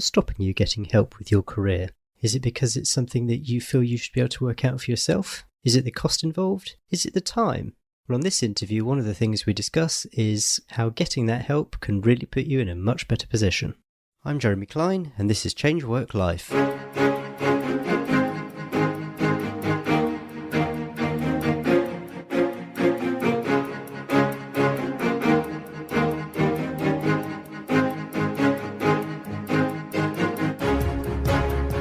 What's stopping you getting help with your career? Is it because it's something that you feel you should be able to work out for yourself? Is it the cost involved? Is it the time? Well, on this interview, one of the things we discuss is how getting that help can really put you in a much better position. I'm Jeremy Klein, and this is Change Work Life.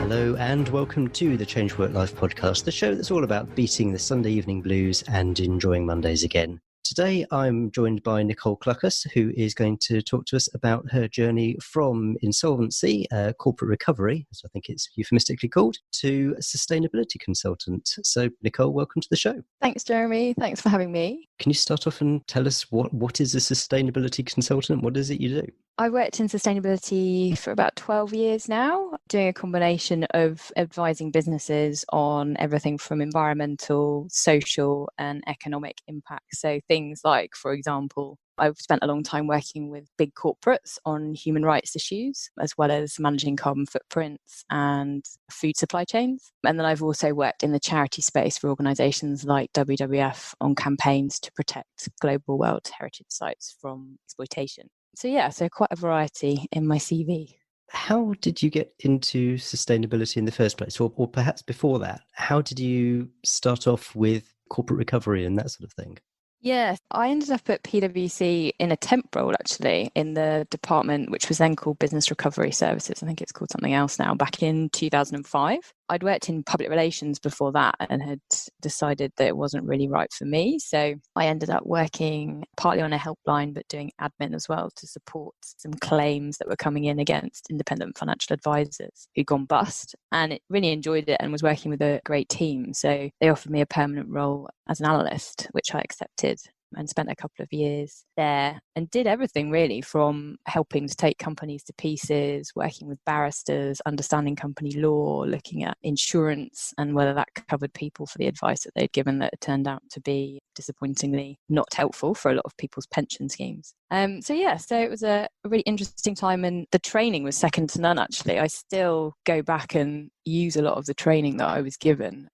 Hello and welcome to the Change Work Life podcast, the show that's all about beating the Sunday evening blues and enjoying Mondays again. Today I'm joined by Nicole Clucas, who is going to talk to us about her journey from insolvency, corporate recovery, as I think it's euphemistically called, to sustainability consultant. So Nicole, welcome to the show. Thanks, Jeremy. Thanks for having me. Can you start off and tell us what is a sustainability consultant? What is it you do? I worked in sustainability for about 12 years now, doing a combination of advising businesses on everything from environmental, social and economic impact. So things like, for example, I've spent a long time working with big corporates on human rights issues, as well as managing carbon footprints and food supply chains. And then I've also worked in the charity space for organisations like WWF on campaigns to protect global World Heritage sites from exploitation. So quite a variety in my CV. How did you get into sustainability in the first place? Or perhaps before that, how did you start off with corporate recovery and that sort of thing? Yes, I ended up at PwC in a temp role, actually, in the department, which was then called Business Recovery Services. I think it's called something else now, back in 2005. I'd worked in public relations before that and had decided that it wasn't really right for me. So I ended up working partly on a helpline, but doing admin as well to support some claims that were coming in against independent financial advisors who'd gone bust. And it really enjoyed it and was working with a great team. So they offered me a permanent role as an analyst, which I accepted and spent a couple of years there and did everything really, from helping to take companies to pieces, working with barristers, understanding company law, looking at insurance and whether that covered people for the advice that they'd given that turned out to be disappointingly not helpful for a lot of people's pension schemes. So it was a really interesting time, and the training was second to none, actually. I still go back and use a lot of the training that I was given,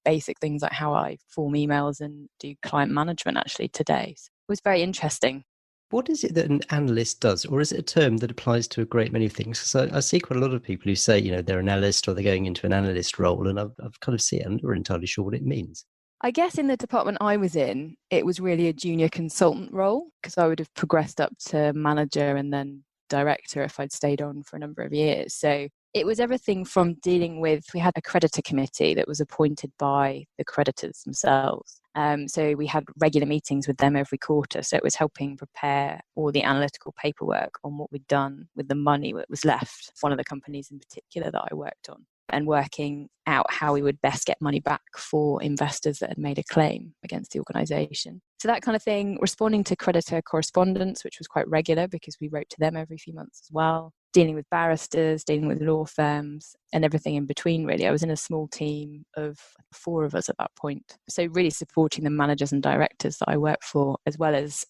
basic things like how I form emails and do client management actually today. So it was very interesting. What is it that an analyst does, or is it a term that applies to a great many things? Because I see quite a lot of people who say, they're an analyst or they're going into an analyst role, and I've kind of seen it. I'm not entirely sure what it means. I guess in the department I was in, it was really a junior consultant role, because I would have progressed up to manager and then director if I'd stayed on for a number of years. So it was everything from dealing with, we had a creditor committee that was appointed by the creditors themselves. So we had regular meetings with them every quarter. So it was helping prepare all the analytical paperwork on what we'd done with the money that was left, one of the companies in particular that I worked on, and working out how we would best get money back for investors that had made a claim against the organisation. So that kind of thing, responding to creditor correspondence, which was quite regular because we wrote to them every few months as well, dealing with barristers, dealing with law firms, and everything in between, really. I was in a small team of 4 of us at that point. So really supporting the managers and directors that I worked for, as well as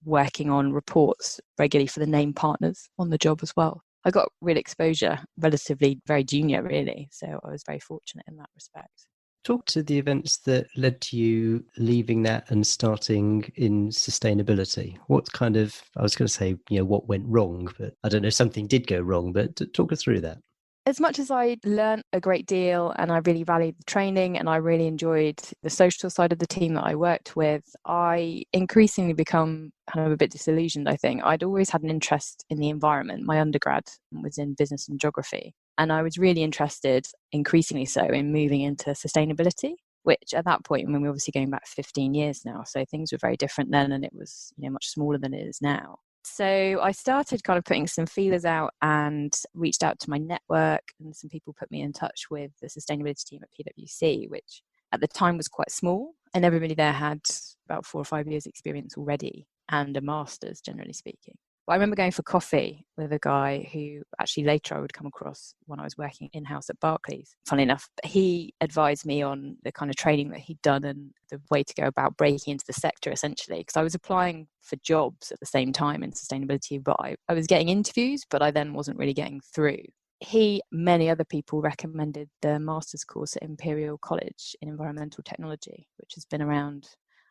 working on reports regularly for the named partners on the job as well. I got real exposure, relatively very junior, really. So I was very fortunate in that respect. Talk to the events that led to you leaving that and starting in sustainability. What kind of, I was going to say, what went wrong, but I don't know, something did go wrong, but talk us through that. As much as I learned a great deal and I really valued the training and I really enjoyed the social side of the team that I worked with, I increasingly become kind of a bit disillusioned, I think. I'd always had an interest in the environment. My undergrad was in business and geography, and I was really interested, increasingly so, in moving into sustainability, which at that point, we're obviously going back 15 years now, so things were very different then, and it was much smaller than it is now. So I started kind of putting some feelers out and reached out to my network, and some people put me in touch with the sustainability team at PwC, which at the time was quite small, and everybody there had about 4 or 5 years experience already and a master's, generally speaking. But I remember going for coffee with a guy who actually later I would come across when I was working in-house at Barclays. Funnily enough, he advised me on the kind of training that he'd done and the way to go about breaking into the sector, essentially, because I was applying for jobs at the same time in sustainability, but I was getting interviews, but I then wasn't really getting through. He, many other people recommended the master's course at Imperial College in environmental technology, which has been around,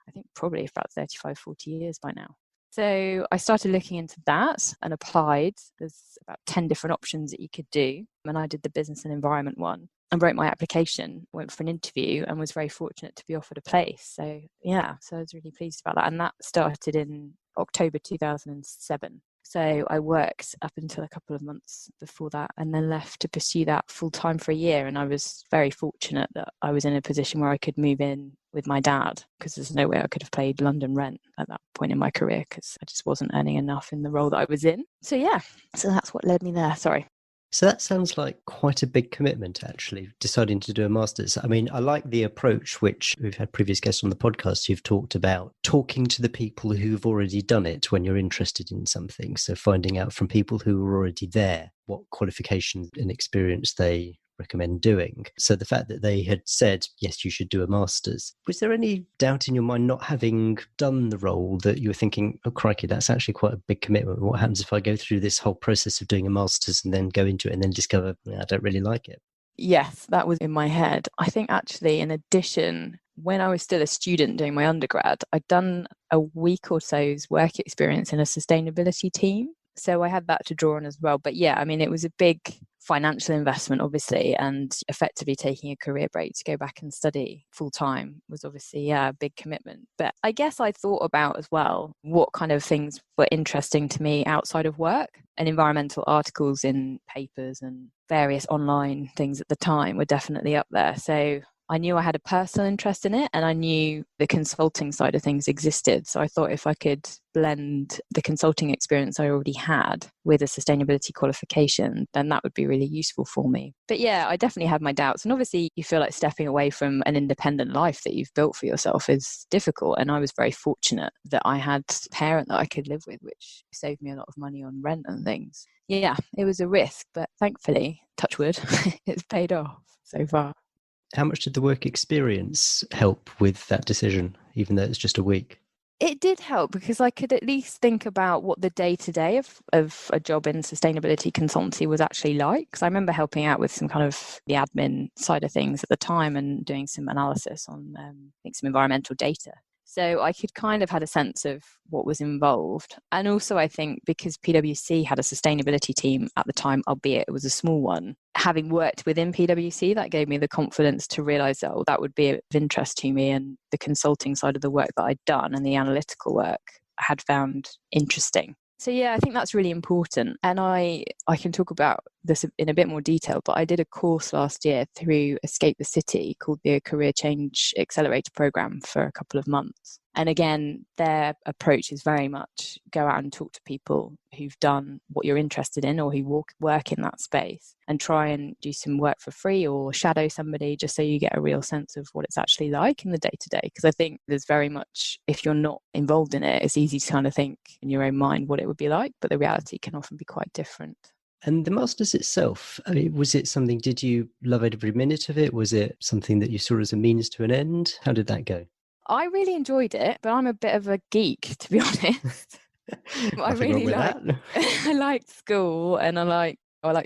I think, probably about 35, 40 years by now. So I started looking into that and applied. There's about 10 different options that you could do. And I did the business and environment one and wrote my application, went for an interview and was very fortunate to be offered a place. So yeah, so I was really pleased about that. And that started in October 2007. So I worked up until a couple of months before that and then left to pursue that full time for a year. And I was very fortunate that I was in a position where I could move in with my dad, because there's no way I could have paid London rent at that point in my career because I just wasn't earning enough in the role that I was in. So yeah, so that's what led me there. Sorry. So that sounds like quite a big commitment, actually, deciding to do a master's. I mean, I like the approach, which we've had previous guests on the podcast who've talked about talking to the people who've already done it when you're interested in something. So finding out from people who are already there what qualifications and experience they recommend doing. So the fact that they had said, yes, you should do a master's, was there any doubt in your mind, not having done the role, that you were thinking, oh crikey, that's actually quite a big commitment? What happens if I go through this whole process of doing a master's and then go into it and then discover, I don't really like it? Yes, that was in my head. I think actually, in addition, when I was still a student doing my undergrad, I'd done a week or so's work experience in a sustainability team. So I had that to draw on as well. But yeah, I mean, it was a big financial investment, obviously, and effectively taking a career break to go back and study full time was obviously, yeah, a big commitment. But I guess I thought about as well what kind of things were interesting to me outside of work, and environmental articles in papers and various online things at the time were definitely up there. So I knew I had a personal interest in it and I knew the consulting side of things existed. So I thought if I could blend the consulting experience I already had with a sustainability qualification, then that would be really useful for me. But yeah, I definitely had my doubts. And obviously you feel like stepping away from an independent life that you've built for yourself is difficult. And I was very fortunate that I had a parent that I could live with, which saved me a lot of money on rent and things. Yeah, it was a risk, but thankfully, touch wood, it's paid off so far. How much did the work experience help with that decision, even though it's just a week? It did help because I could at least think about what the day-to-day of a job in sustainability consultancy was actually like. Because I remember helping out with some kind of the admin side of things at the time and doing some analysis on I think some environmental data. So I could kind of had a sense of what was involved. And also I think because PwC had a sustainability team at the time, albeit it was a small one, having worked within PwC, that gave me the confidence to realize that, oh, that would be of interest to me, and the consulting side of the work that I'd done and the analytical work I had found interesting. So yeah, I think that's really important. And I can talk about this in a bit more detail, but I did a course last year through Escape the City called the Career Change Accelerator Program for a couple of months. And again, their approach is very much go out and talk to people who've done what you're interested in or who work in that space, and try and do some work for free or shadow somebody just so you get a real sense of what it's actually like in the day-to-day. Because I think there's very much, if you're not involved in it, it's easy to kind of think in your own mind what it would be like, but the reality can often be quite different. And the Masters itself, I mean, was it something, did you love every minute of it? Was it something that you saw as a means to an end? How did that go? I really enjoyed it, but I'm a bit of a geek, to be honest. I Nothing wrong really with like, that. I liked school and I like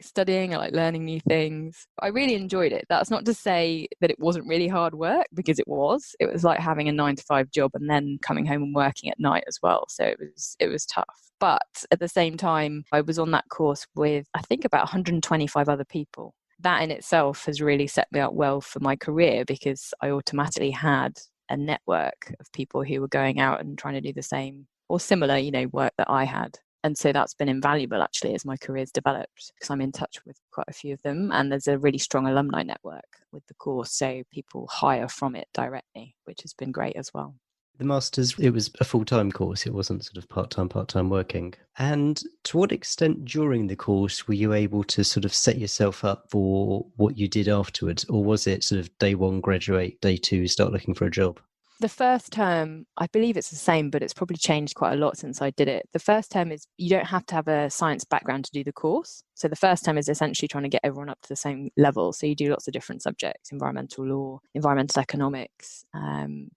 studying, I like learning new things. I really enjoyed it. That's not to say that it wasn't really hard work, because it was. It was like having a 9 to 5 job and then coming home and working at night as well. So it was tough. But at the same time, I was on that course with, I think, about 125 other people. That in itself has really set me up well for my career, because I automatically had a network of people who were going out and trying to do the same or similar, work that I had. And so that's been invaluable actually as my career's developed, because I'm in touch with quite a few of them, and there's a really strong alumni network with the course. So people hire from it directly, which has been great as well. The Masters, it was a full-time course. It wasn't sort of part-time working. And to what extent during the course were you able to sort of set yourself up for what you did afterwards? Or was it sort of day one, graduate, day two, start looking for a job? The first term, I believe it's the same, but it's probably changed quite a lot since I did it. The first term is you don't have to have a science background to do the course. So the first term is essentially trying to get everyone up to the same level. So you do lots of different subjects: environmental law, environmental economics,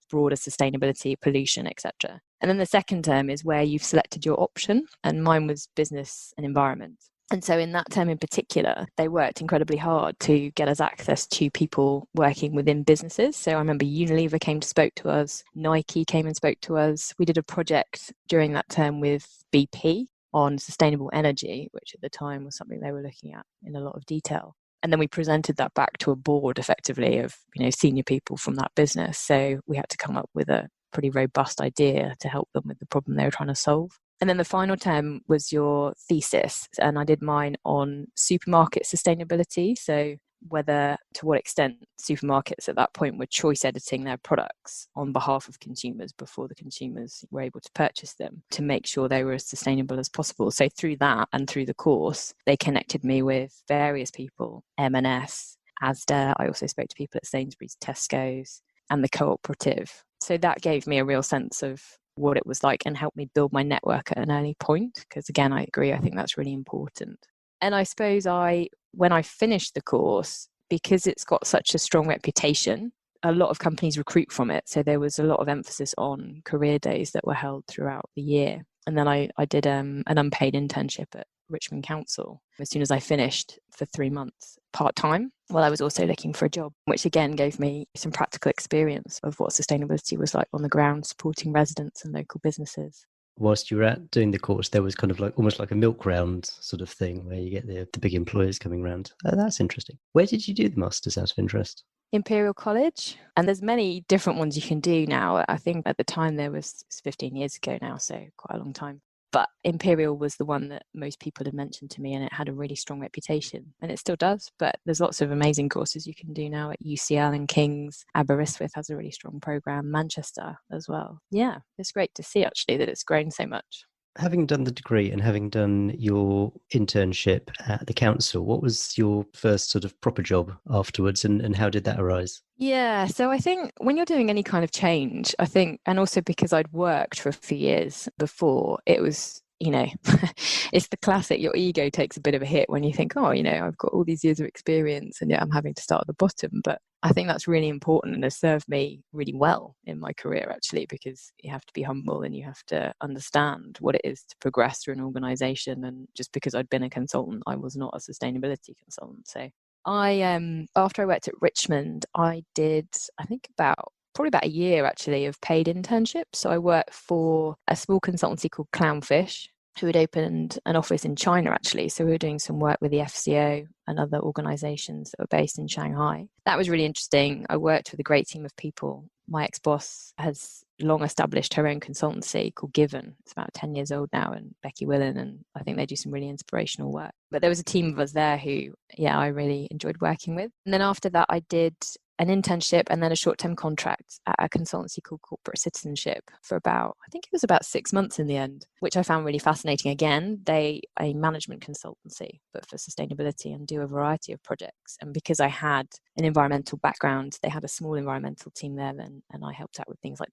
broader sustainability, pollution, etc. And then the second term is where you've selected your option, and mine was business and environment. And so in that term in particular, they worked incredibly hard to get us access to people working within businesses. So I remember Unilever came to spoke to us, Nike came and spoke to us. We did a project during that term with BP on sustainable energy, which at the time was something they were looking at in a lot of detail. And then we presented that back to a board effectively of, senior people from that business. So we had to come up with a pretty robust idea to help them with the problem they were trying to solve. And then the final term was your thesis, and I did mine on supermarket sustainability. So to what extent supermarkets at that point were choice editing their products on behalf of consumers before the consumers were able to purchase them, to make sure they were as sustainable as possible. So through that and through the course, they connected me with various people, M&S, Asda. I also spoke to people at Sainsbury's, Tesco's, and the cooperative. So that gave me a real sense of what it was like and helped me build my network at an early point, because again, I agree, I think that's really important. And I suppose when I finished the course, because it's got such a strong reputation, a lot of companies recruit from it. So there was a lot of emphasis on career days that were held throughout the year. And then I did an unpaid internship at Richmond Council as soon as I finished for 3 months part-time, while I was also looking for a job, which again gave me some practical experience of what sustainability was like on the ground, supporting residents and local businesses. Whilst you were doing the course, there was kind of almost like a milk round sort of thing where you get the big employers coming around. Oh, that's interesting. Where did you do the masters out of interest? Imperial College. And there's many different ones you can do now. I think at the time it's 15 years ago now, so quite a long time. But Imperial was the one that most people had mentioned to me, and it had a really strong reputation, and it still does. But there's lots of amazing courses you can do now at UCL and King's. Aberystwyth has a really strong program, Manchester as well. Yeah, it's great to see actually that it's grown so much. Having done the degree and having done your internship at the council, what was your first sort of proper job afterwards, and how did that arise? Yeah, so I think when you're doing any kind of change, and also because I'd worked for a few years before, it was, it's the classic, your ego takes a bit of a hit when you think, I've got all these years of experience and yet I'm having to start at the bottom. But I think that's really important and has served me really well in my career, actually, because you have to be humble and you have to understand what it is to progress through an organization. And just because I'd been a consultant, I was not a sustainability consultant. So after I worked at Richmond, I did, I think probably about a year actually of paid internships. So I worked for a small consultancy called Clownfish, who had opened an office in China actually. So we were doing some work with the FCO and other organizations that were based in Shanghai. That was really interesting. I worked with a great team of people. My ex-boss has long established her own consultancy called Given. It's about 10 years old now, and Becky Willen, and I think they do some really inspirational work. But there was a team of us there who, I really enjoyed working with. And then after that, I did an internship and then a short-term contract at a consultancy called Corporate Citizenship for I think it was about 6 months in the end, which I found really fascinating. Again, they a management consultancy, but for sustainability, and do a variety of projects. And because I had an environmental background, they had a small environmental team there then, and I helped out with things like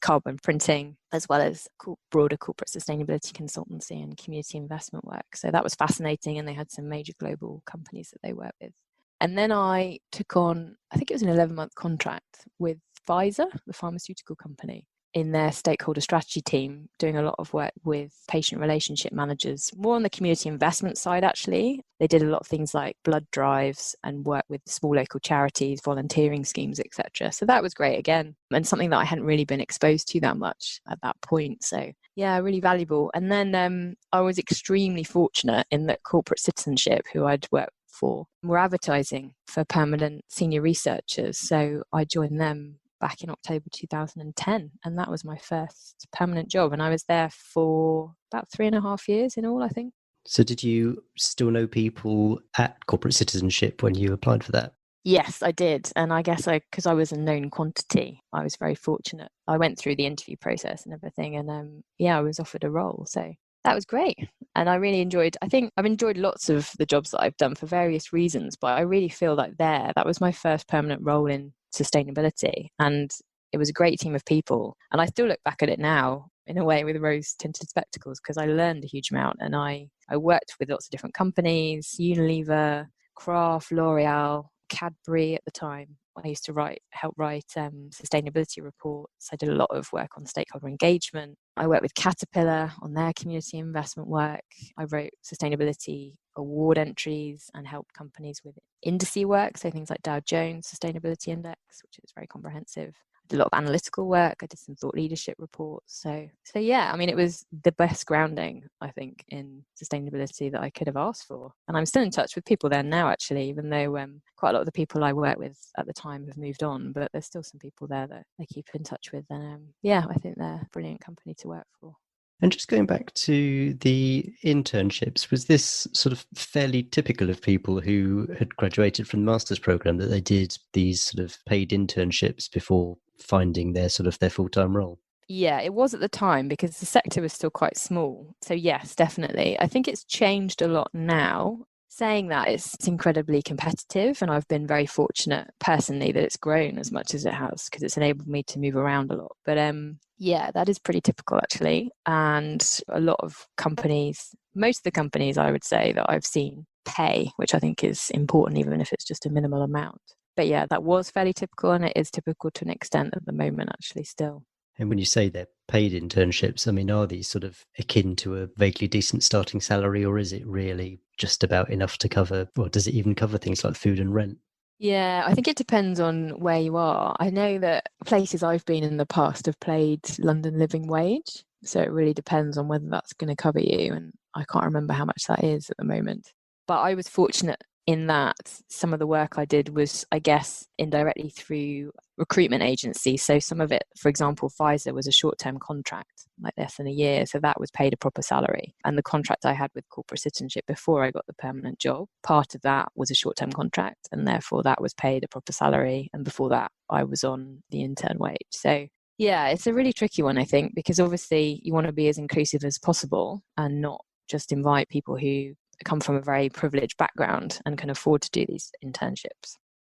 carbon printing, as well as broader corporate sustainability consultancy and community investment work. So that was fascinating, and they had some major global companies that they work with. And then I took on, I think it was an 11-month contract with Pfizer, the pharmaceutical company, in their stakeholder strategy team, doing a lot of work with patient relationship managers, more on the community investment side, actually. They did a lot of things like blood drives and work with small local charities, volunteering schemes, etc. So that was great again, and something that I hadn't really been exposed to that much at that point. So yeah, really valuable. And then I was extremely fortunate in that Corporate Citizenship, who I'd worked for, were advertising for permanent senior researchers. So I joined them back in October 2010, and that was my first permanent job. And I was there for about 3.5 years in all, I think. So did you still know people at Corporate Citizenship when you applied for that? Yes, I did. And I guess because I was a known quantity, I was very fortunate. I went through the interview process and everything, and I was offered a role. So that was great. And I really I think I've enjoyed lots of the jobs that I've done for various reasons, but I really feel like that was my first permanent role in sustainability. And it was a great team of people. And I still look back at it now in a way with rose tinted spectacles, because I learned a huge amount, and I worked with lots of different companies, Unilever, Kraft, L'Oreal, Cadbury at the time. I used to help write sustainability reports. I did a lot of work on stakeholder engagement. I worked with Caterpillar on their community investment work. I wrote sustainability award entries and helped companies with indice work, so things like Dow Jones Sustainability Index, which is very comprehensive. I did a lot of analytical work. I did some thought leadership reports. So yeah, I mean, it was the best grounding, I think, in sustainability that I could have asked for. And I'm still in touch with people there now, actually, even though quite a lot of the people I worked with at the time have moved on, but there's still some people there that I keep in touch with. And yeah, I think they're a brilliant company to work for. And just going back to the internships, was this sort of fairly typical of people who had graduated from the master's program, that they did these sort of paid internships before finding their full-time role? Yeah, it was at the time because the sector was still quite small. So yes, definitely. I think it's changed a lot now. Saying that, it's incredibly competitive, and I've been very fortunate personally that it's grown as much as it has, because it's enabled me to move around a lot. But yeah, that is pretty typical actually. And a lot of companies, most of the companies I would say that I've seen pay, which I think is important, even if it's just a minimal amount. But yeah, that was fairly typical, and it is typical to an extent at the moment actually still. And when you say they're paid internships, I mean, are these sort of akin to a vaguely decent starting salary, or is it really just about enough to cover, or does it even cover things like food and rent? Yeah, I think it depends on where you are. I know that places I've been in the past have paid London Living Wage. So it really depends on whether that's going to cover you. And I can't remember how much that is at the moment. But I was fortunate in that some of the work I did was, I guess, indirectly through recruitment agencies. So some of it, for example, Pfizer was a short-term contract, like less than a year. So that was paid a proper salary. And the contract I had with corporate citizenship before I got the permanent job, part of that was a short-term contract. And therefore that was paid a proper salary. And before that, I was on the intern wage. So yeah, it's a really tricky one, I think, because obviously you want to be as inclusive as possible and not just invite people who come from a very privileged background and can afford to do these internships.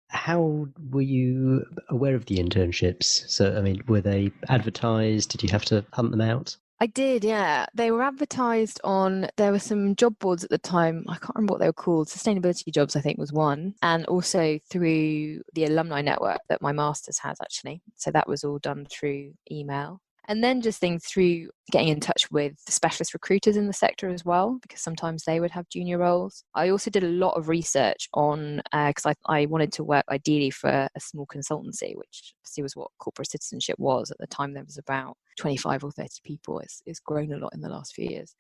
How were you aware of the internships? So, I mean, were they advertised? Did you have to hunt them out? I did, yeah. They were advertised on, there were some job boards at the time. I can't remember what they were called. Sustainability Jobs, I think, was one. And also through the alumni network that my master's has, actually. So that was all done through email. And then just things through getting in touch with specialist recruiters in the sector as well, because sometimes they would have junior roles. I also did a lot of research on, because I wanted to work ideally for a small consultancy, which obviously was what corporate citizenship was. At the time, there was about 25 or 30 people. It's grown a lot in the last few years.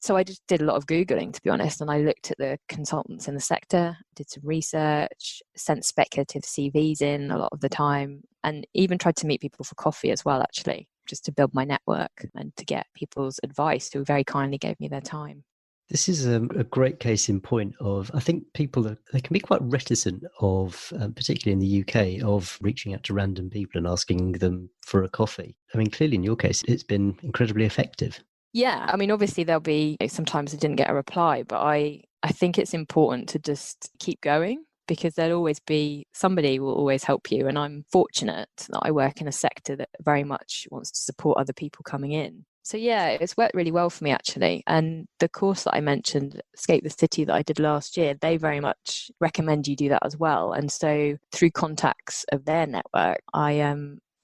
So I just did a lot of Googling, to be honest, and I looked at the consultants in the sector, did some research, sent speculative CVs in a lot of the time, and even tried to meet people for coffee as well, actually, just to build my network and to get people's advice, who very kindly gave me their time. This is a great case in point of, I think they can be quite reticent of, particularly in the UK, of reaching out to random people and asking them for a coffee. I mean, clearly in your case, it's been incredibly effective. Yeah, I mean, obviously there'll be, sometimes I didn't get a reply, but I think it's important to just keep going, because there'll always be, somebody will always help you. And I'm fortunate that I work in a sector that very much wants to support other people coming in. So yeah, it's worked really well for me, actually. And the course that I mentioned, Escape the City, that I did last year, they very much recommend you do that as well. And so through contacts of their network, I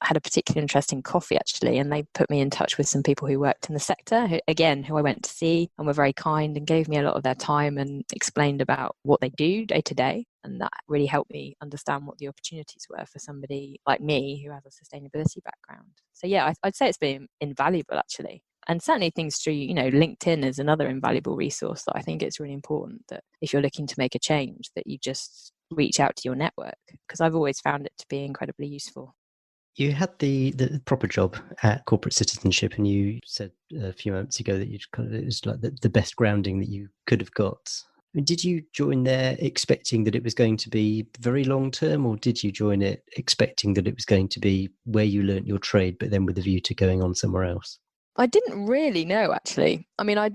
had a particularly interesting coffee, actually, and they put me in touch with some people who worked in the sector, who I went to see, and were very kind and gave me a lot of their time and explained about what they do day to day. And that really helped me understand what the opportunities were for somebody like me who has a sustainability background. So yeah, I'd say it's been invaluable, actually. And certainly things through, LinkedIn is another invaluable resource that I think it's really important that if you're looking to make a change, that you just reach out to your network, because I've always found it to be incredibly useful. You had the proper job at corporate citizenship, and you said a few moments ago that it was like the best grounding that you could have got. I mean, did you join there expecting that it was going to be very long term, or did you join it expecting that it was going to be where you learnt your trade, but then with a view to going on somewhere else? I didn't really know, actually. I mean, I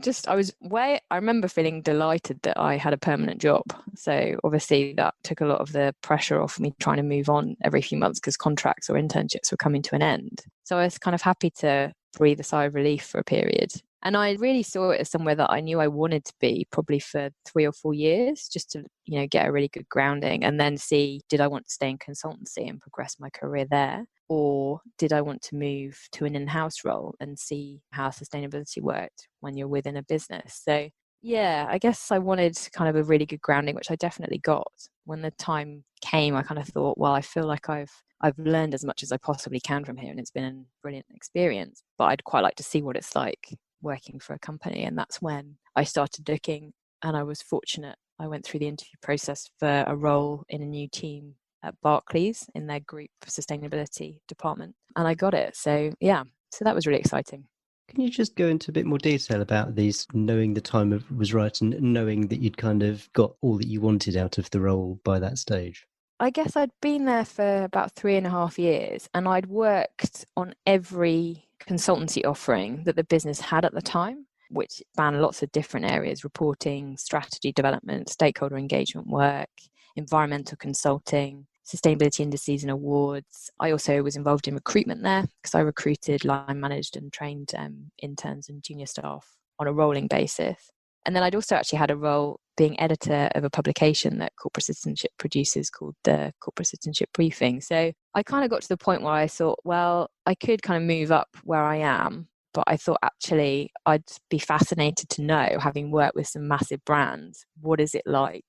remember feeling delighted that I had a permanent job. So obviously that took a lot of the pressure off me trying to move on every few months because contracts or internships were coming to an end. So I was kind of happy to breathe a sigh of relief for a period. And I really saw it as somewhere that I knew I wanted to be probably for 3 or 4 years, just to, get a really good grounding and then see, did I want to stay in consultancy and progress my career there? Or did I want to move to an in-house role and see how sustainability worked when you're within a business? So yeah, I guess I wanted kind of a really good grounding, which I definitely got. When the time came, I kind of thought, well, I feel like I've learned as much as I possibly can from here, and it's been a brilliant experience. But I'd quite like to see what it's like working for a company, and that's when I started looking. And I was fortunate. I went through the interview process for a role in a new team at Barclays in their group sustainability department, and I got it. So yeah, so that was really exciting. Can you just go into a bit more detail about these, knowing the time was right and knowing that you'd kind of got all that you wanted out of the role by that stage? I guess I'd been there for about 3.5 years, and I'd worked on every consultancy offering that the business had at the time, which spanned lots of different areas: reporting, strategy development, stakeholder engagement work, environmental consulting, sustainability indices and awards. I also was involved in recruitment there because I recruited, line managed, and trained interns and junior staff on a rolling basis. And then I'd also actually had a role being editor of a publication that corporate citizenship produces called the Corporate Citizenship Briefing. So I kind of got to the point where I thought, well, I could kind of move up where I am, but I thought actually I'd be fascinated to know, having worked with some massive brands, what is it like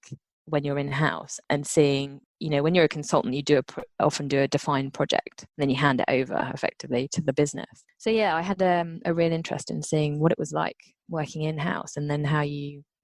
when you're in-house and seeing, when you're a consultant, you often do a defined project, and then you hand it over effectively to the business. So yeah, I had a real interest in seeing what it was like working in-house, and then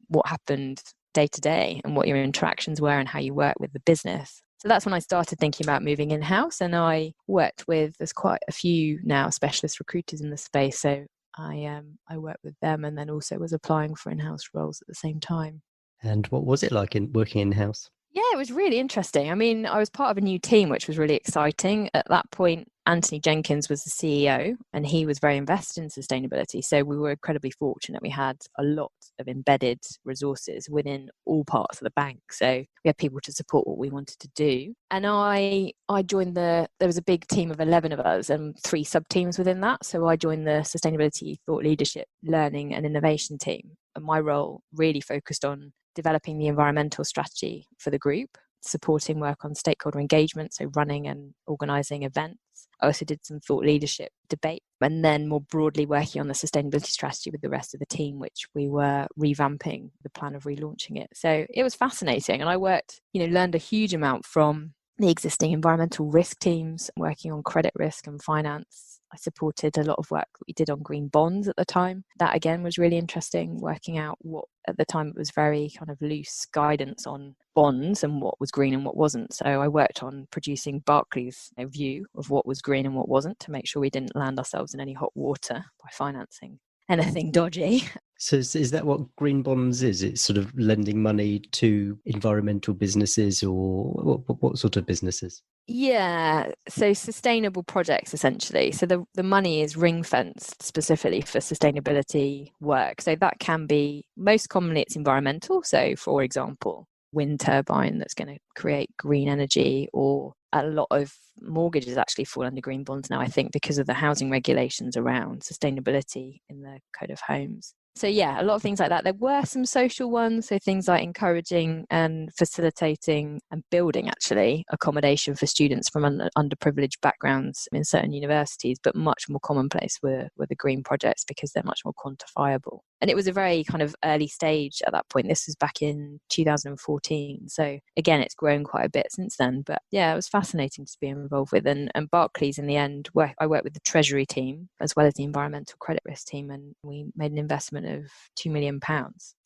what happened day to day and what your interactions were and how you work with the business. So that's when I started thinking about moving in-house, and I worked with, there's quite a few now specialist recruiters in the space. So I worked with them, and then also was applying for in-house roles at the same time. And what was it like in working in-house? Yeah, it was really interesting. I mean, I was part of a new team, which was really exciting. At that point, Anthony Jenkins was the CEO, and he was very invested in sustainability. So we were incredibly fortunate. We had a lot of embedded resources within all parts of the bank. So we had people to support what we wanted to do. And I joined there was a big team of 11 of us and 3 sub-teams within that. So I joined the sustainability, thought leadership, learning and innovation team. And my role really focused on developing the environmental strategy for the group, supporting work on stakeholder engagement, so running and organising events. I also did some thought leadership debate, and then more broadly working on the sustainability strategy with the rest of the team, which we were revamping the plan of relaunching it. So it was fascinating, and I learned a huge amount from the existing environmental risk teams, working on credit risk and finance. I supported a lot of work that we did on green bonds at the time. That again was really interesting, working out what at the time it was very kind of loose guidance on bonds and what was green and what wasn't. So I worked on producing Barclays' view of what was green and what wasn't, to make sure we didn't land ourselves in any hot water by financing anything dodgy. So is that what green bonds is? It's sort of lending money to environmental businesses, or what sort of businesses? Yeah, so sustainable projects essentially. So the money is ring fenced specifically for sustainability work. So that can be, most commonly it's environmental. So for example, wind turbine that's going to create green energy, or a lot of mortgages actually fall under green bonds now, I think, because of the housing regulations around sustainability in the Code of Homes. So yeah, a lot of things like that. There were some social ones, so things like encouraging and facilitating and building actually accommodation for students from underprivileged backgrounds in certain universities, but much more commonplace were the green projects because they're much more quantifiable. And it was a very kind of early stage at that point. This was back in 2014. So again, it's grown quite a bit since then. But yeah, it was fascinating to be involved with. And Barclays in the end, I worked with the Treasury team as well as the environmental credit risk team. And we made an investment of £2 million,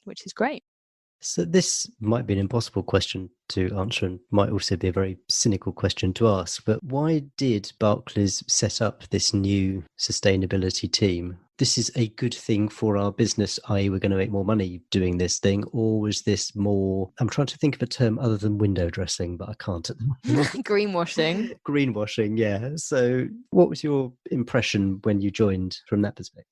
which is great. So this might be an impossible question to answer and might also be a very cynical question to ask, but why did Barclays set up this new sustainability team? This is a good thing for our business, i.e. we're going to make more money doing this thing, or was this more, I'm trying to think of a term other than window dressing, but I can't at the moment. Greenwashing. Greenwashing, yeah. So what was your impression when you joined from that perspective?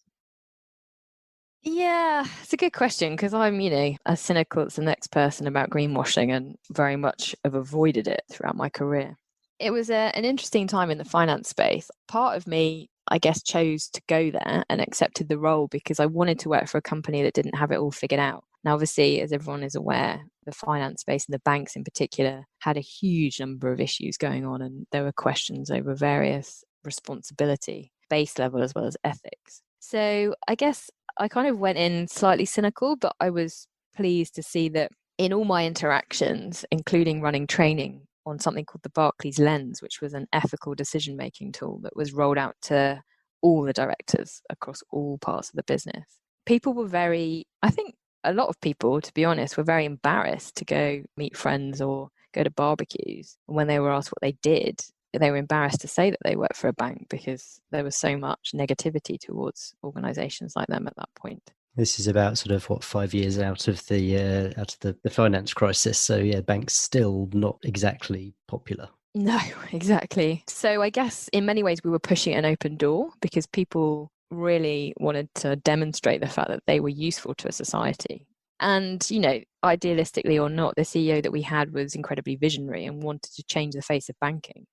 Yeah, it's a good question because I'm, as cynical as the next person about greenwashing and very much have avoided it throughout my career. It was an interesting time in the finance space. Part of me, I guess, chose to go there and accepted the role because I wanted to work for a company that didn't have it all figured out. Now, obviously, as everyone is aware, the finance space and the banks in particular had a huge number of issues going on, and there were questions over various responsibility, base level as well as ethics. So I guess I kind of went in slightly cynical, but I was pleased to see that in all my interactions, including running training on something called the Barclays Lens, which was an ethical decision making tool that was rolled out to all the directors across all parts of the business. People were I think a lot of people, to be honest, were very embarrassed to go meet friends or go to barbecues. And when they were asked what they did, they were embarrassed to say that they worked for a bank because there was so much negativity towards organizations like them at that point. This is about sort of 5 years out of the finance crisis. So yeah, banks still not exactly popular. No, exactly. So I guess in many ways we were pushing an open door because people really wanted to demonstrate the fact that they were useful to a society. And, idealistically or not, the CEO that we had was incredibly visionary and wanted to change the face of banking.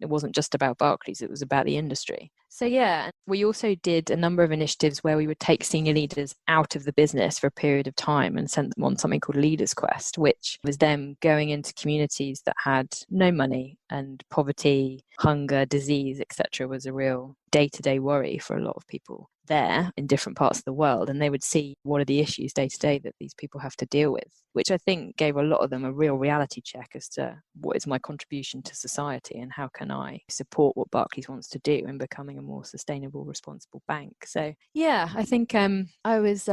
It wasn't just about Barclays, it was about the industry. So yeah, we also did a number of initiatives where we would take senior leaders out of the business for a period of time and send them on something called Leaders Quest, which was them going into communities that had no money, and poverty, hunger, disease, etc. was a real day-to-day worry for a lot of people there in different parts of the world, and they would see what are the issues day to day that these people have to deal with, which I think gave a lot of them a real reality check as to what is my contribution to society and how can I support what Barclays wants to do in becoming a more sustainable, responsible bank. So yeah, I think I was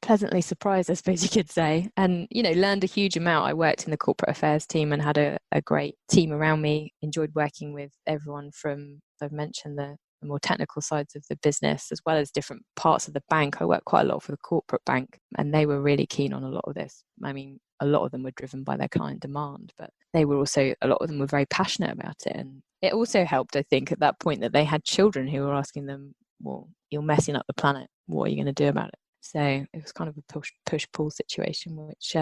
pleasantly surprised, I suppose you could say, and learned a huge amount. I worked in the corporate affairs team and had a great team around me, enjoyed working with everyone from, I've mentioned, the more technical sides of the business, as well as different parts of the bank. I worked quite a lot for the corporate bank, and they were really keen on a lot of this. I mean, a lot of them were driven by their client demand, but they were also, a lot of them were very passionate about it. And it also helped, I think, at that point that they had children who were asking them, well, you're messing up the planet. What are you going to do about it? So it was kind of a push-pull situation, which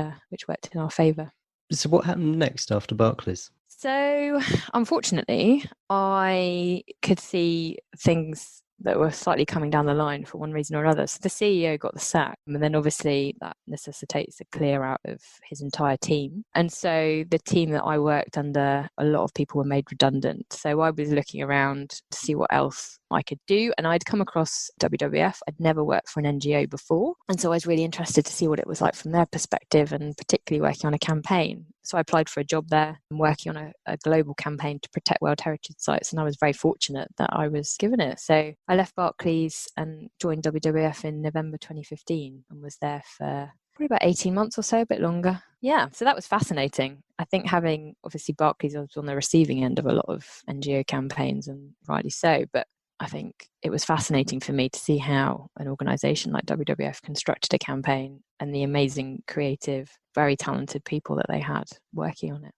worked in our favour. So what happened next after Barclays? So, unfortunately, I could see things that were slightly coming down the line for one reason or another. So the CEO got the sack, and then obviously that necessitates a clear out of his entire team. And so the team that I worked under, a lot of people were made redundant. So I was looking around to see what else I could do. And I'd come across WWF. I'd never worked for an NGO before. And so I was really interested to see what it was like from their perspective, and particularly working on a campaign. So I applied for a job there and working on a global campaign to protect World Heritage Sites. And I was very fortunate that I was given it. So I left Barclays and joined WWF in November 2015 and was there for probably about 18 months or so, a bit longer. Yeah, so that was fascinating. I think having, obviously Barclays, I was on the receiving end of a lot of NGO campaigns, and rightly so. But I think it was fascinating for me to see how an organisation like WWF constructed a campaign and the amazing, creative, very talented people that they had working on it.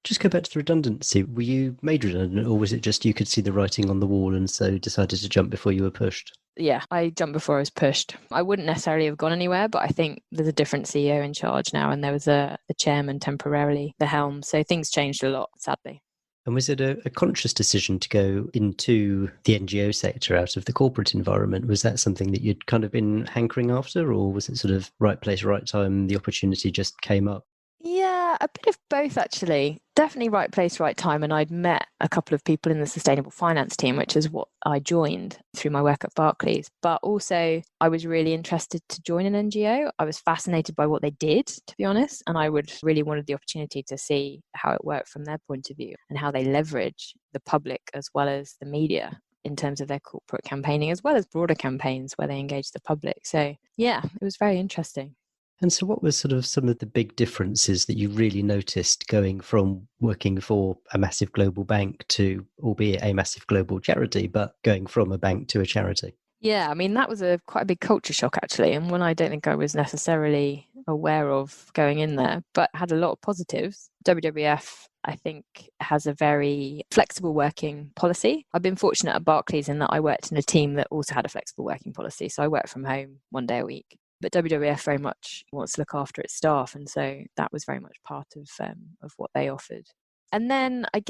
Just go back to the redundancy. Were you made redundant, or was it just you could see the writing on the wall and so decided to jump before you were pushed? Yeah, I jumped before I was pushed. I wouldn't necessarily have gone anywhere, but I think there's a different CEO in charge now, and there was the chairman temporarily, the helm. So things changed a lot, sadly. And was it a conscious decision to go into the NGO sector out of the corporate environment? Was that something that you'd kind of been hankering after, or was it sort of right place, right time, the opportunity just came up? Yeah, a bit of both, actually. Definitely right place, right time. And I'd met a couple of people in the sustainable finance team, which is what I joined through my work at Barclays. But also, I was really interested to join an NGO. I was fascinated by what they did, to be honest. And I would really wanted the opportunity to see how it worked from their point of view and how they leverage the public as well as the media in terms of their corporate campaigning, as well as broader campaigns where they engage the public. So yeah, it was very interesting. And so what was sort of some of the big differences that you really noticed going from working for a massive global bank to, albeit a massive global charity, but going from a bank to a charity? Yeah, I mean, that was quite a big culture shock, actually, and one I don't think I was necessarily aware of going in there, but had a lot of positives. WWF, I think, has a very flexible working policy. I've been fortunate at Barclays in that I worked in a team that also had a flexible working policy. So I worked from home 1 day a week. But WWF very much wants to look after its staff. And so that was very much part of what they offered. And then I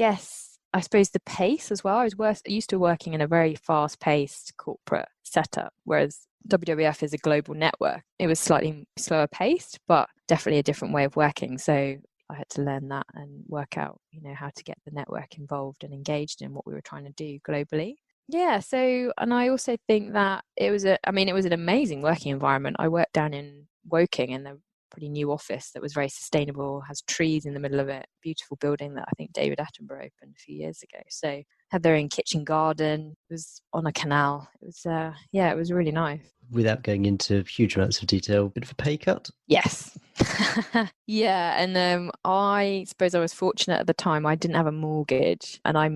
suppose the pace as well. I was used to working in a very fast-paced corporate setup, whereas WWF is a global network. It was slightly slower paced, but definitely a different way of working. So I had to learn that and work out, how to get the network involved and engaged in what we were trying to do globally. Yeah. So, and I also think that it was an amazing working environment. I worked down in Woking in the pretty new office that was very sustainable, has trees in the middle of it, beautiful building that I think David Attenborough opened a few years ago. So had their own kitchen garden, it was on a canal. It was, it was really nice. Without going into huge amounts of detail, a bit of a pay cut? Yes. Yeah. And I suppose I was fortunate at the time. I didn't have a mortgage and I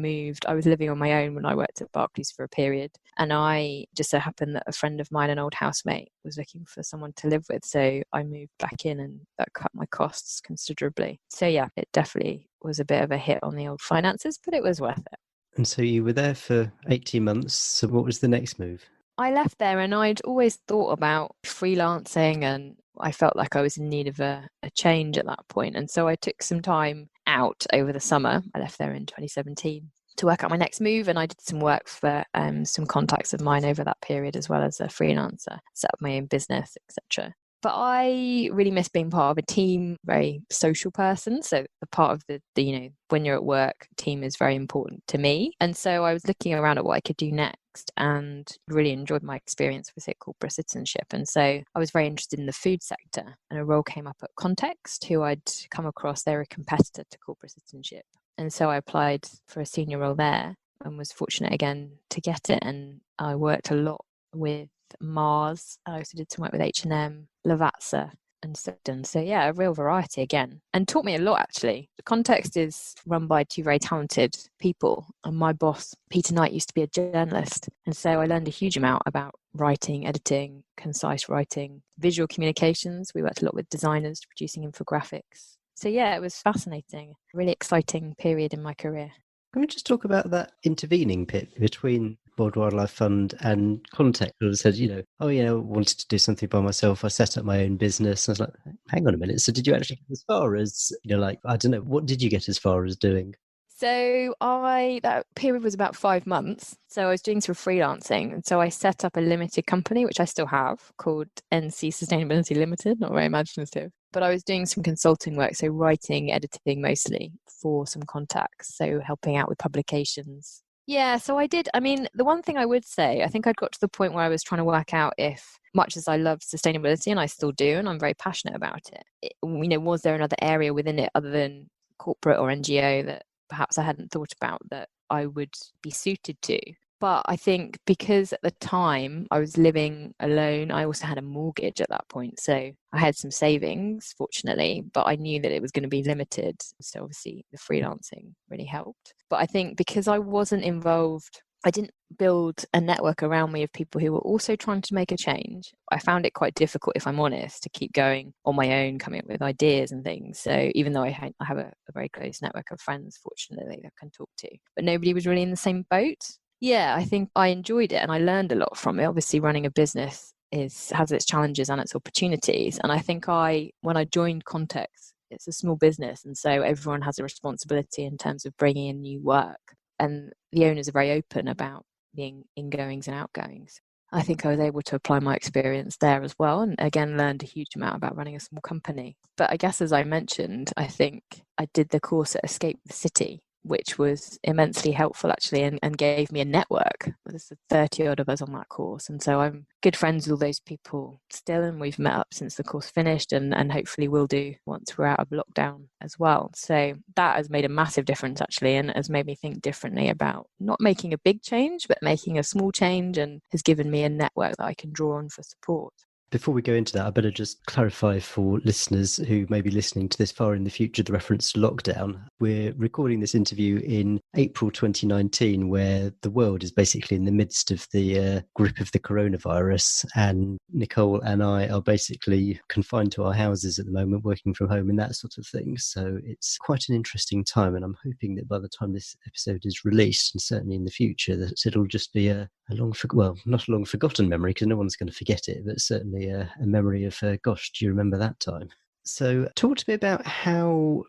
was living on my own when I worked at Barclays for a period. And I just so happened that a friend of mine, an old housemate, was looking for someone to live with. So I moved back in and that cut my costs considerably. So yeah, it definitely was a bit of a hit on the old finances, but it was worth it. And so you were there for 18 months. So what was the next move? I left there and I'd always thought about freelancing and I felt like I was in need of a change at that point. And so I took some time out over the summer. I left there in 2017 to work out my next move. And I did some work for some contacts of mine over that period, as well as a freelancer, set up my own business, etc. But I really miss being part of a team, very social person. So the part of the when you're at work, team is very important to me. And so I was looking around at what I could do next and really enjoyed my experience with corporate citizenship. And so I was very interested in the food sector and a role came up at Context, who I'd come across. They're a competitor to corporate citizenship. And so I applied for a senior role there and was fortunate again to get it. And I worked a lot with Mars. I also did some work with H&M, Lavazza and Sugden. So yeah, a real variety again, and taught me a lot actually. The Context is run by two very talented people, and my boss Peter Knight used to be a journalist, and so I learned a huge amount about writing, editing, concise writing, visual communications. We worked a lot with designers producing infographics. So yeah, it was fascinating, a really exciting period in my career. Can we just talk about that intervening bit between World Wildlife Fund and Context? I said, I wanted to do something by myself. I set up my own business. I was like, hang on a minute. So did you actually get as far as, I don't know, what did you get as far as doing? So that period was about 5 months. So I was doing some freelancing. And so I set up a limited company, which I still have, called NC Sustainability Limited, not very imaginative. But I was doing some consulting work, so writing, editing mostly for some contacts. So helping out with publications. Yeah, so I did. I mean, the one thing I would say, I think I'd got to the point where I was trying to work out if, much as I love sustainability, and I still do, and I'm very passionate about it, was there another area within it other than corporate or NGO that perhaps I hadn't thought about that I would be suited to. But I think because at the time I was living alone, I also had a mortgage at that point. So I had some savings, fortunately, but I knew that it was going to be limited. So obviously the freelancing really helped. But I think because I wasn't involved, I didn't build a network around me of people who were also trying to make a change. I found it quite difficult, if I'm honest, to keep going on my own, coming up with ideas and things. So even though I have a very close network of friends, fortunately, that I can talk to, but nobody was really in the same boat. Yeah, I think I enjoyed it and I learned a lot from it. Obviously, running a business has its challenges and its opportunities. And I think when I joined Context, it's a small business. And so everyone has a responsibility in terms of bringing in new work. And the owners are very open about being ingoings and outgoings. I think I was able to apply my experience there as well. And again, learned a huge amount about running a small company. But I guess, as I mentioned, I think I did the course at Escape the City, which was immensely helpful actually and gave me a network. There's 30 odd of us on that course. And so I'm good friends with all those people still, and we've met up since the course finished and hopefully will do once we're out of lockdown as well. So that has made a massive difference actually, and has made me think differently about not making a big change, but making a small change, and has given me a network that I can draw on for support. Before we go into that, I better just clarify for listeners who may be listening to this far in the future the reference to lockdown. We're recording this interview in April 2019, where the world is basically in the midst of the grip of the coronavirus. And Nicole and I are basically confined to our houses at the moment, working from home and that sort of thing. So it's quite an interesting time. And I'm hoping that by the time this episode is released, and certainly in the future, that it'll just be a not a long forgotten memory, because no one's going to forget it, but certainly a memory of, gosh, do you remember that time? So talk to me about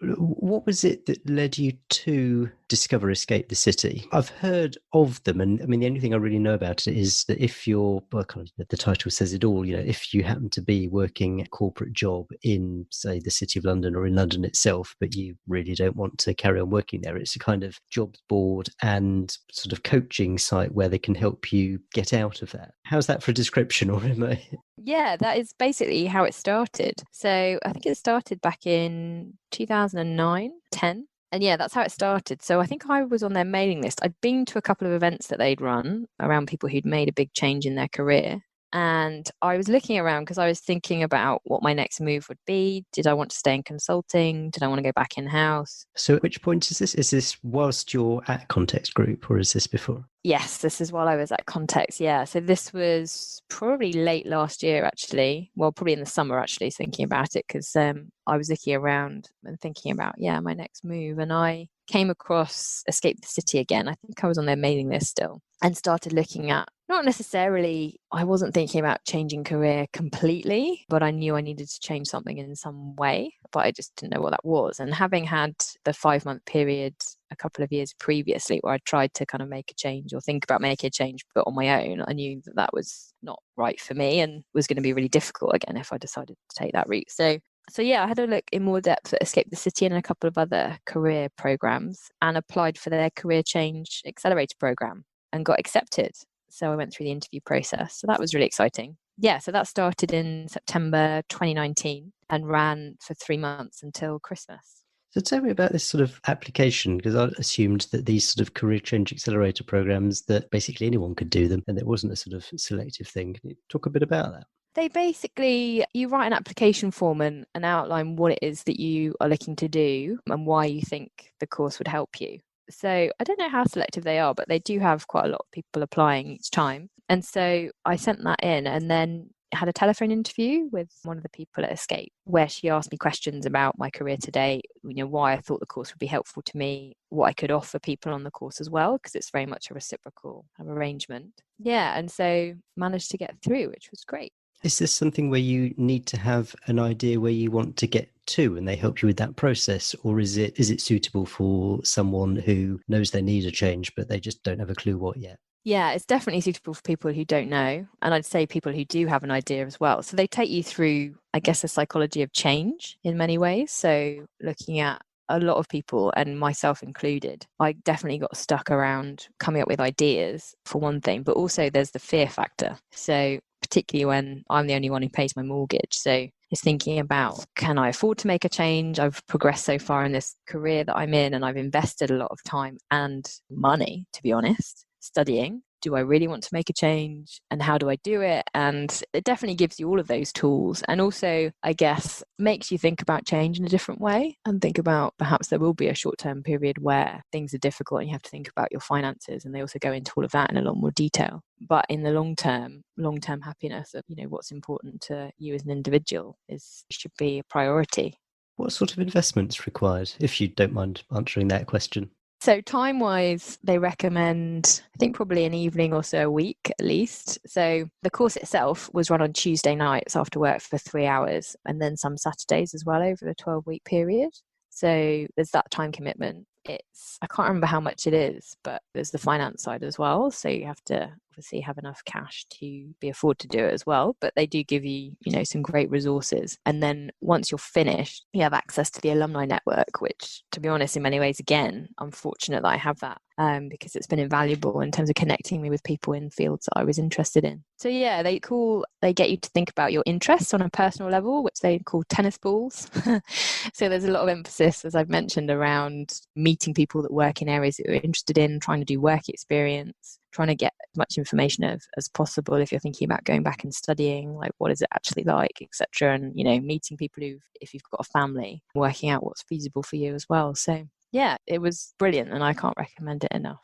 what was it that led you to discover Escape the City? I've heard of them, and I mean, the only thing I really know about it is that if you're, well, kind of, the title says it all, if you happen to be working a corporate job in, say, the City of London or in London itself, but you really don't want to carry on working there, it's a kind of jobs board and sort of coaching site where they can help you get out of that. How's that for a description, or am I? Yeah, that is basically how it started. So I think it started back in 2009, 10. And yeah, that's how it started. So I think I was on their mailing list. I'd been to a couple of events that they'd run around people who'd made a big change in their career. And I was looking around because I was thinking about what my next move would be. Did I want to stay in consulting? Did I want to go back in-house? So at which point is this? Is this whilst you're at Context Group, or is this before? Yes, this is while I was at Context. Yeah. So this was probably late last year, actually. Well, probably in the summer, actually, thinking about it, because I was looking around and thinking about, my next move. And I came across Escape the City again. I think I was on their mailing list still, and started looking at, not necessarily, I wasn't thinking about changing career completely, but I knew I needed to change something in some way, but I just didn't know what that was. And having had the 5-month period a couple of years previously where I tried to kind of make a change or think about making a change, but on my own, I knew that that was not right for me and was going to be really difficult again if I decided to take that route. So yeah, I had a look in more depth at Escape the City and a couple of other career programs, and applied for their Career Change Accelerator program and got accepted. So I went through the interview process. So that was really exciting. Yeah, so that started in September 2019 and ran for 3 months until Christmas. So tell me about this sort of application, because I assumed that these sort of career change accelerator programs, that basically anyone could do them and there wasn't a sort of selective thing. Can you talk a bit about that? They basically, you write an application form and outline what it is that you are looking to do and why you think the course would help you. So I don't know how selective they are, but they do have quite a lot of people applying each time. And so I sent that in and then had a telephone interview with one of the people at Escape, where she asked me questions about my career today, why I thought the course would be helpful to me, what I could offer people on the course as well, because it's very much a reciprocal arrangement. Yeah, and so managed to get through, which was great. Is this something where you need to have an idea where you want to get to and they help you with that process? Or is it suitable for someone who knows they need a change, but they just don't have a clue what yet? Yeah, it's definitely suitable for people who don't know. And I'd say people who do have an idea as well. So they take you through, I guess, a psychology of change in many ways. So looking at a lot of people, and myself included, I definitely got stuck around coming up with ideas for one thing, but also there's the fear factor. So particularly when I'm the only one who pays my mortgage. So it's thinking about, can I afford to make a change? I've progressed so far in this career that I'm in, and I've invested a lot of time and money, to be honest, studying. Do I really want to make a change, and how do I do it? And it definitely gives you all of those tools, and also, I guess, makes you think about change in a different way and think about perhaps there will be a short-term period where things are difficult and you have to think about your finances, and they also go into all of that in a lot more detail. But in the long-term happiness of, what's important to you as an individual should be a priority. What sort of investment's required, if you don't mind answering that question? So time-wise, they recommend, I think, probably an evening or so a week at least. So the course itself was run on Tuesday nights after work for 3 hours, and then some Saturdays as well over the 12-week period. So there's that time commitment. I can't remember how much it is, but there's the finance side as well. So you have to obviously have enough cash to be afford to do it as well. But they do give you, some great resources. And then once you're finished, you have access to the alumni network, which, to be honest, in many ways, again, I'm fortunate that I have that. Because it's been invaluable in terms of connecting me with people in fields that I was interested in. So yeah, they get you to think about your interests on a personal level, which they call tennis balls. So there's a lot of emphasis, as I've mentioned, around meeting people that work in areas that you're interested in, trying to do work experience, trying to get as much information as possible if you're thinking about going back and studying, like what is it actually like, etc. And, meeting people if you've got a family, working out what's feasible for you as well. So yeah, it was brilliant and I can't recommend it enough.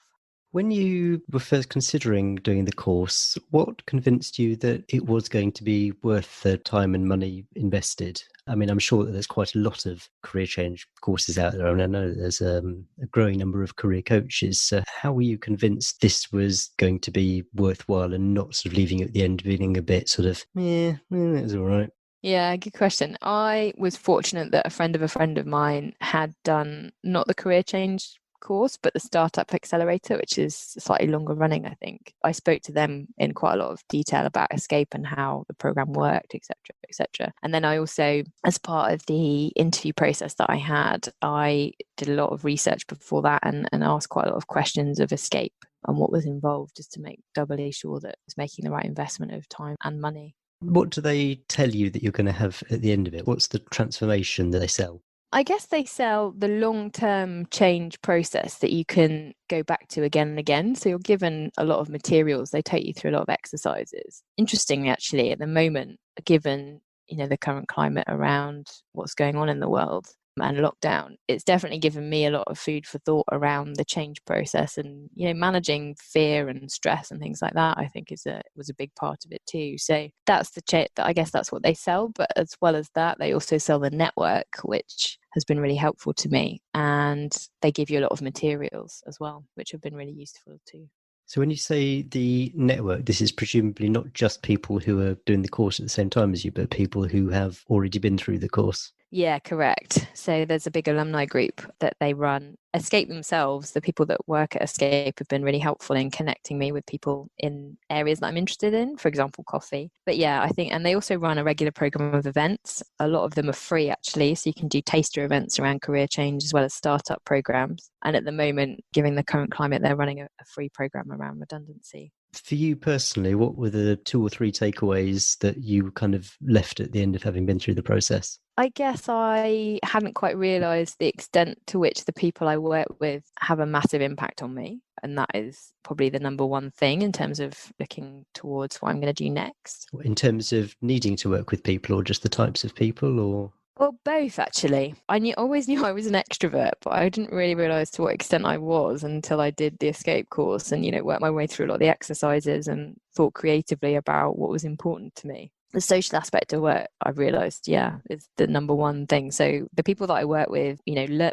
When you were first considering doing the course, what convinced you that it was going to be worth the time and money invested? I mean, I'm sure that there's quite a lot of career change courses out there, and I know that there's a growing number of career coaches. So how were you convinced this was going to be worthwhile and not sort of leaving you at the end feeling a bit sort of, it was all right? Yeah, good question. I was fortunate that a friend of mine had done not the career change course, but the Startup Accelerator, which is slightly longer running, I think. I spoke to them in quite a lot of detail about Escape and how the program worked, etc., etc. And then I also, as part of the interview process that I had, I did a lot of research before that and asked quite a lot of questions of Escape and what was involved, just to make doubly sure that I was making the right investment of time and money. What do they tell you that you're going to have at the end of it? What's the transformation that they sell? I guess they sell the long-term change process that you can go back to again and again. So you're given a lot of materials. They take you through a lot of exercises. Interestingly, actually, at the moment, given the current climate around what's going on in the world and lockdown, it's definitely given me a lot of food for thought around the change process and managing fear and stress and things like that. I think was a big part of it too. So that's I guess that's what they sell. But as well as that, they also sell the network, which has been really helpful to me, and they give you a lot of materials as well, which have been really useful too. So when you say the network, this is presumably not just people who are doing the course at the same time as you, but people who have already been through the course. Yeah, correct. So there's a big alumni group that they run. Escape themselves, the people that work at Escape have been really helpful in connecting me with people in areas that I'm interested in, for example, coffee. But yeah, I think, and they also run a regular program of events. A lot of them are free actually, so you can do taster events around career change as well as startup programs. And at the moment, given the current climate, they're running a free program around redundancy. For you personally, what were the 2 or 3 takeaways that you kind of left at the end of having been through the process? I guess I hadn't quite realised the extent to which the people I work with have a massive impact on me. And that is probably the number one thing in terms of looking towards what I'm going to do next. In terms of needing to work with people or just the types of people or? Well, both actually. Always knew I was an extrovert, but I didn't really realise to what extent I was until I did the Escape course and, worked my way through a lot of the exercises and thought creatively about what was important to me. The social aspect of work, I've realised, is the number one thing. So the people that I work with,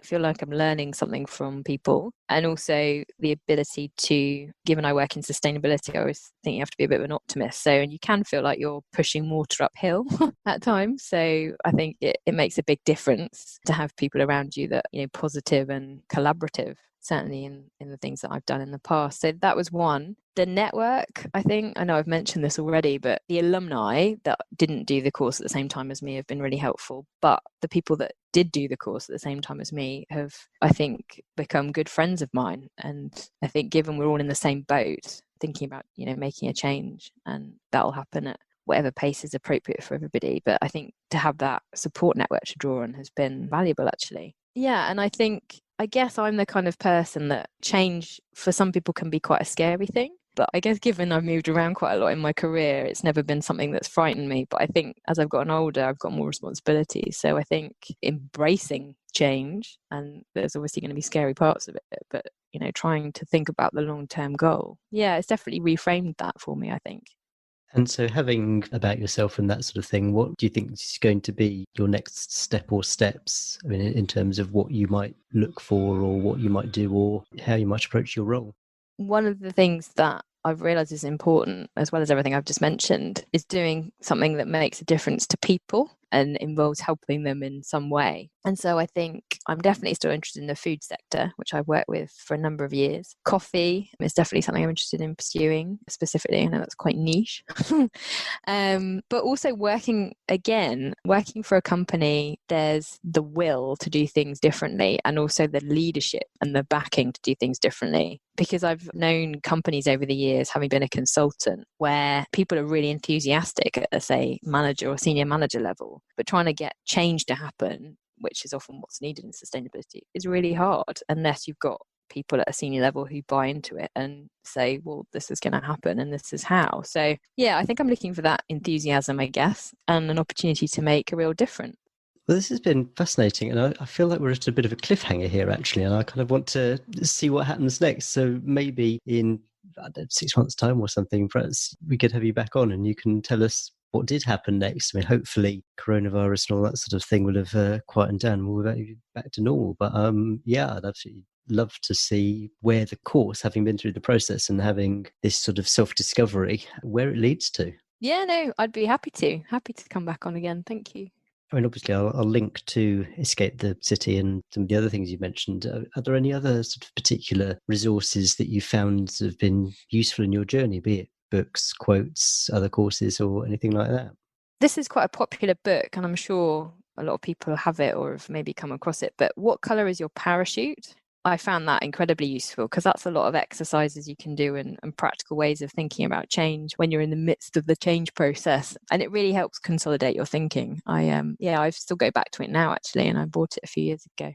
feel like I'm learning something from people, and also the ability to, given I work in sustainability, I always think you have to be a bit of an optimist. So, and you can feel like you're pushing water uphill at times. So I think it makes a big difference to have people around you that, positive and collaborative, certainly in the things that I've done in the past. So that was one. The network, I think, I know I've mentioned this already, but the alumni that didn't do the course at the same time as me have been really helpful. But the people that did do the course at the same time as me have, I think, become good friends of mine. And I think given we're all in the same boat, thinking about, making a change, and that'll happen at whatever pace is appropriate for everybody. But I think to have that support network to draw on has been valuable, actually. Yeah, and I guess I'm the kind of person that change for some people can be quite a scary thing. But I guess given I've moved around quite a lot in my career, it's never been something that's frightened me. But I think as I've gotten older, I've got more responsibilities. So I think embracing change, and there's obviously going to be scary parts of it, but, trying to think about the long-term goal. Yeah, it's definitely reframed that for me, I think. And so having about yourself and that sort of thing, what do you think is going to be your next step or steps? I mean, in terms of what you might look for or what you might do or how you might approach your role? One of the things that I've realised is important, as well as everything I've just mentioned, is doing something that makes a difference to people and involves helping them in some way. And so I think I'm definitely still interested in the food sector, which I've worked with for a number of years. Coffee is definitely something I'm interested in pursuing specifically. I know that's quite niche. But also working for a company, there's the will to do things differently and also the leadership and the backing to do things differently. Because I've known companies over the years, having been a consultant, where people are really enthusiastic at, say, manager or senior manager level, but trying to get change to happen, which is often what's needed in sustainability, is really hard unless you've got people at a senior level who buy into it and say, well, this is going to happen and this is how. So yeah, I think I'm looking for that enthusiasm, I guess, and an opportunity to make a real difference. Well, this has been fascinating, and I feel like we're at a bit of a cliffhanger here, actually, and I kind of want to see what happens next. So maybe in 6 months' time or something, perhaps we could have you back on and you can tell us what did happen next. I mean, hopefully coronavirus and all that sort of thing will have quietened down and we'll be back to normal. But yeah, I'd absolutely love to see where the course, having been through the process and having this sort of self-discovery, where it leads to. Yeah, no, I'd be happy to come back on again. Thank you. I mean, obviously, I'll link to Escape the City and some of the other things you mentioned. Are there any other sort of particular resources that you found have been useful in your journey, be it books, quotes, other courses, or anything like that? This is quite a popular book, and I'm sure a lot of people have it or have maybe come across it. But What Colour is Your Parachute? I found that incredibly useful because that's a lot of exercises you can do and practical ways of thinking about change when you're in the midst of the change process. And it really helps consolidate your thinking. I still go back to it now, actually, and I bought it a few years ago.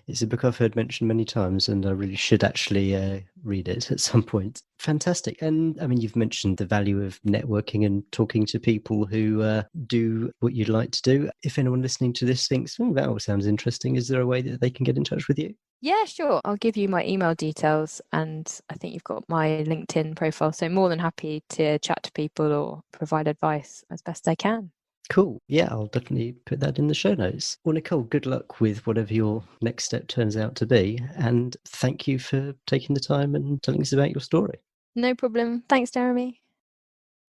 It's a book I've heard mentioned many times, and I really should actually read it at some point. Fantastic. And I mean, you've mentioned the value of networking and talking to people who do what you'd like to do. If anyone listening to this thinks, that all sounds interesting, is there a way that they can get in touch with you? Yeah, sure. I'll give you my email details, and I think you've got my LinkedIn profile. So more than happy to chat to people or provide advice as best I can. Cool. Yeah, I'll definitely put that in the show notes. Well, Nicole, good luck with whatever your next step turns out to be. And thank you for taking the time and telling us about your story. No problem. Thanks, Jeremy.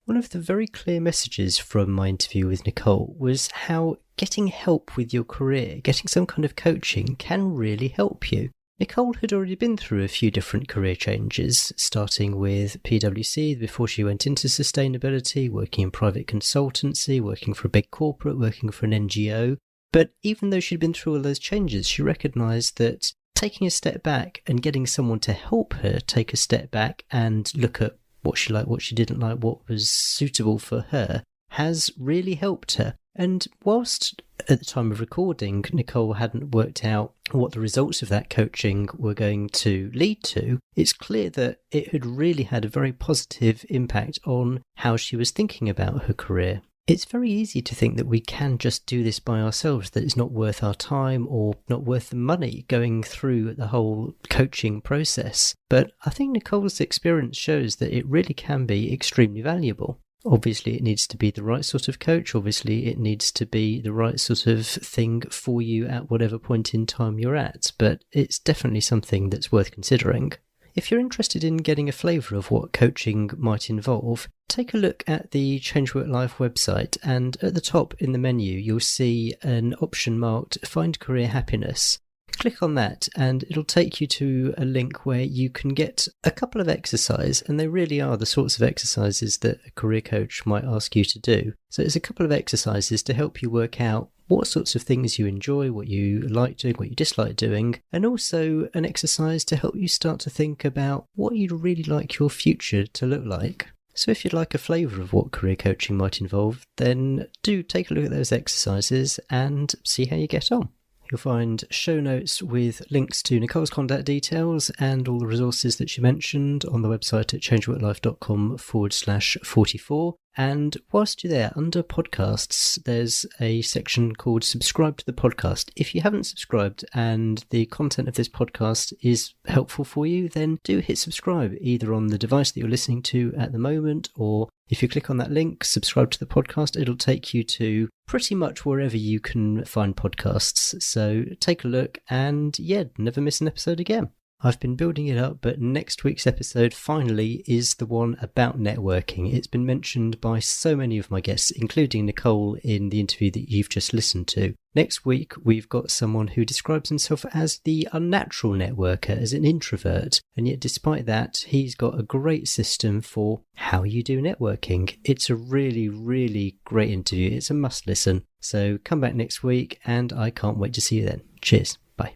One of the very clear messages from my interview with Nicole was how getting help with your career, getting some kind of coaching, can really help you. Nicole had already been through a few different career changes, starting with PwC before she went into sustainability, working in private consultancy, working for a big corporate, working for an NGO. But even though she'd been through all those changes, she recognised that taking a step back and getting someone to help her take a step back and look at what she liked, what she didn't like, what was suitable for her, has really helped her. And whilst at the time of recording, Nicole hadn't worked out what the results of that coaching were going to lead to, it's clear that it had really had a very positive impact on how she was thinking about her career. It's very easy to think that we can just do this by ourselves, that it's not worth our time or not worth the money going through the whole coaching process. But I think Nicole's experience shows that it really can be extremely valuable. Obviously, it needs to be the right sort of coach. Obviously, it needs to be the right sort of thing for you at whatever point in time you're at. But it's definitely something that's worth considering. If you're interested in getting a flavour of what coaching might involve, take a look at the Change Work Life website, and at the top in the menu you'll see an option marked Find Career Happiness. Click on that and it'll take you to a link where you can get a couple of exercises, and they really are the sorts of exercises that a career coach might ask you to do. So it's a couple of exercises to help you work out what sorts of things you enjoy, what you like doing, what you dislike doing, and also an exercise to help you start to think about what you'd really like your future to look like. So if you'd like a flavour of what career coaching might involve, then do take a look at those exercises and see how you get on. You'll find show notes with links to Nicole's contact details and all the resources that she mentioned on the website at changeworklife.com/44. And whilst you're there, under podcasts, there's a section called subscribe to the podcast. If you haven't subscribed and the content of this podcast is helpful for you, then do hit subscribe either on the device that you're listening to at the moment, or if you click on that link, subscribe to the podcast, it'll take you to pretty much wherever you can find podcasts. So take a look and never miss an episode again. I've been building it up, but next week's episode finally is the one about networking. It's been mentioned by so many of my guests, including Nicole in the interview that you've just listened to. Next week, we've got someone who describes himself as the unnatural networker, as an introvert. And yet despite that, he's got a great system for how you do networking. It's a really, really great interview. It's a must listen. So come back next week and I can't wait to see you then. Cheers. Bye.